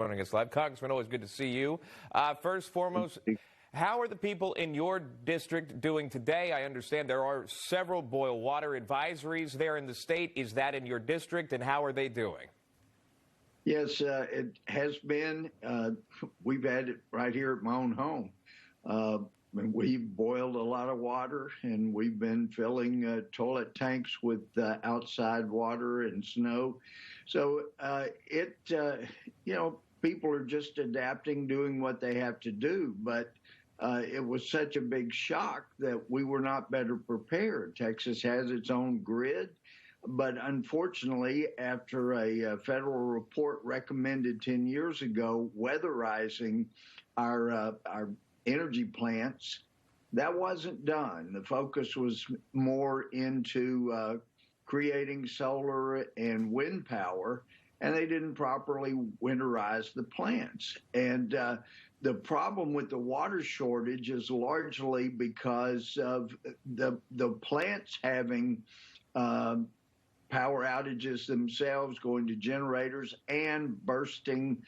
Joining us live. Congressman, always good to see you. First, foremost, how are the people in your district doing today? I understand there are several boil water advisories there in the state. Is that in your district, and how are they doing? Yes, it has been. We've had it right here at my own home. We've boiled a lot of water, and we've been filling toilet tanks with outside water and snow. So people are just adapting, doing what they have to do. But it was such a big shock that we were not better prepared. Texas has its own grid. But unfortunately, after a federal report recommended 10 years ago weatherizing our energy plants, that wasn't done. The focus was more into creating solar and wind power, and they didn't properly winterize the plants. And the problem with the water shortage is largely because of the plants having power outages themselves, going to generators and bursting.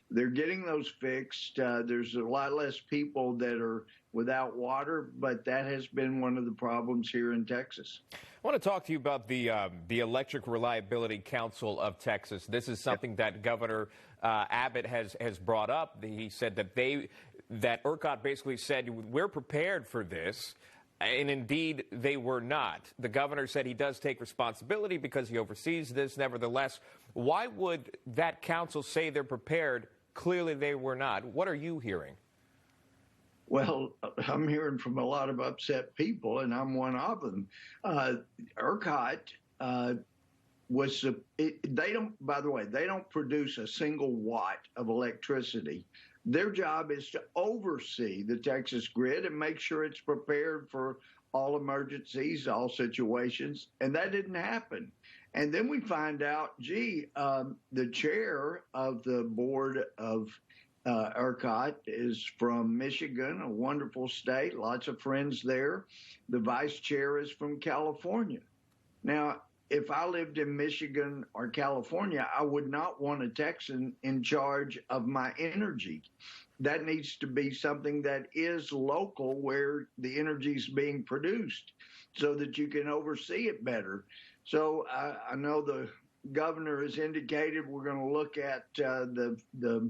They're getting those fixed. There's a lot less people that are without water, but that has been one of the problems here in Texas. I want to talk to you about the Electric Reliability Council of Texas. This is something that Governor Abbott has brought up. He said that ERCOT basically said, we're prepared for this. And indeed, they were not. The governor said he does take responsibility because he oversees this. Nevertheless, why would that council say they're prepared? Clearly, they were not. What are you hearing? Well, I'm hearing from a lot of upset people, and I'm one of them. ERCOT they don't, by the way, they don't produce a single watt of electricity. Their job is to oversee the Texas grid and make sure it's prepared for all emergencies, all situations, and that didn't happen. And then we find out, the chair of the board of ERCOT is from Michigan, a wonderful state, lots of friends there. The vice chair is from California. Now, if I lived in Michigan or California, I would not want a Texan in charge of my energy. That needs to be something that is local, where the energy is being produced, so that you can oversee it better. So I know the governor has indicated we're going to look at the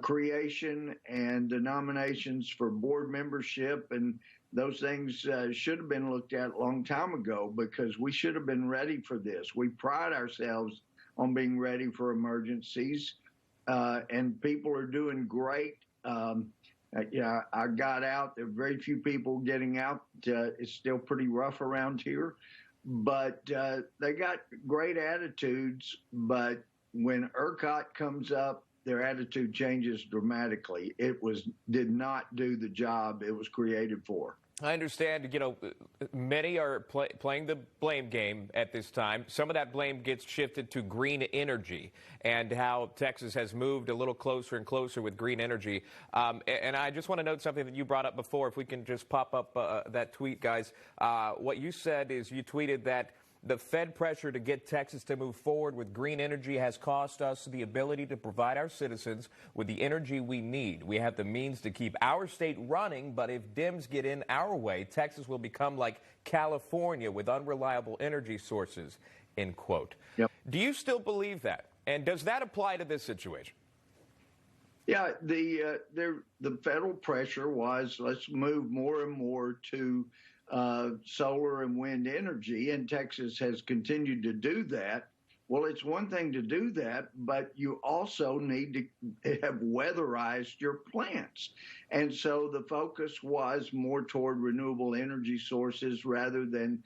creation and the nominations for board membership, and those things should have been looked at a long time ago, because we should have been ready for this. We pride ourselves on being ready for emergencies, and people are doing great. I got out. There are very few people getting out. It's still pretty rough around here, but they got great attitudes. But when ERCOT comes up, their attitude changes dramatically. It did not do the job it was created for. I understand, many are playing the blame game at this time. Some of that blame gets shifted to green energy and how Texas has moved a little closer and closer with green energy. And I just want to note something that you brought up before. If we can just pop up that tweet, guys. What you said is you tweeted that the Fed pressure to get Texas to move forward with green energy has cost us the ability to provide our citizens with the energy we need. We have the means to keep our state running, but if Dems get in our way, Texas will become like California with unreliable energy sources, end quote. Yep. Do you still believe that? And does that apply to this situation? Yeah, the federal pressure was, let's move more and more to solar and wind energy, and Texas has continued to do that. Well, it's one thing to do that, but you also need to have weatherized your plants. And so the focus was more toward renewable energy sources rather than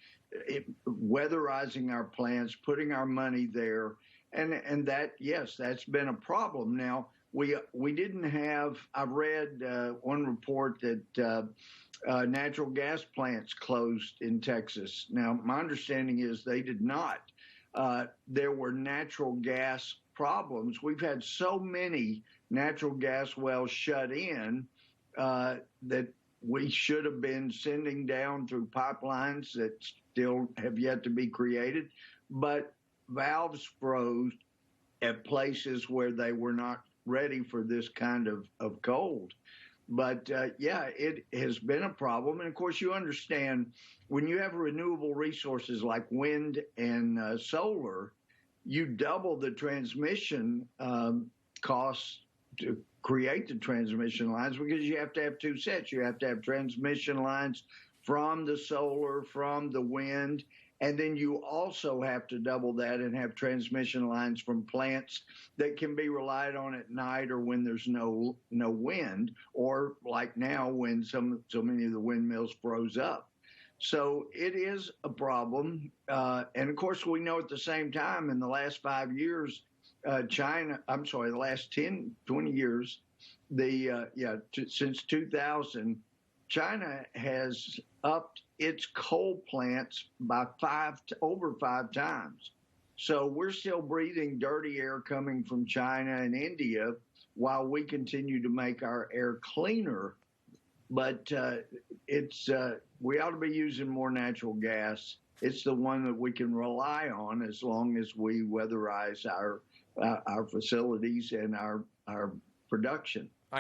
weatherizing our plants, putting our money there. And that, yes, that's been a problem. Now, we didn't have, I read one report that natural gas plants closed in Texas. Now, my understanding is they did not. There were natural gas problems. We've had so many natural gas wells shut in that we should have been sending down through pipelines that still have yet to be created. But valves froze at places where they were not ready for this kind of cold. But yeah, it has been a problem. And of course, you understand when you have renewable resources like wind and solar, you double the transmission costs to create the transmission lines because you have to have two sets. You have to have transmission lines from the solar, from the wind, and then you also have to double that and have transmission lines from plants that can be relied on at night or when there's no wind, or like now when so many of the windmills froze up. So it is a problem. And of course, we know at the same time in the last 5 years, the last 10, 20 years, since 2000, China has upped its coal plants by over five times. So we're still breathing dirty air coming from China and India while we continue to make our air cleaner. But we ought to be using more natural gas. It's the one that we can rely on as long as we weatherize our facilities and our production.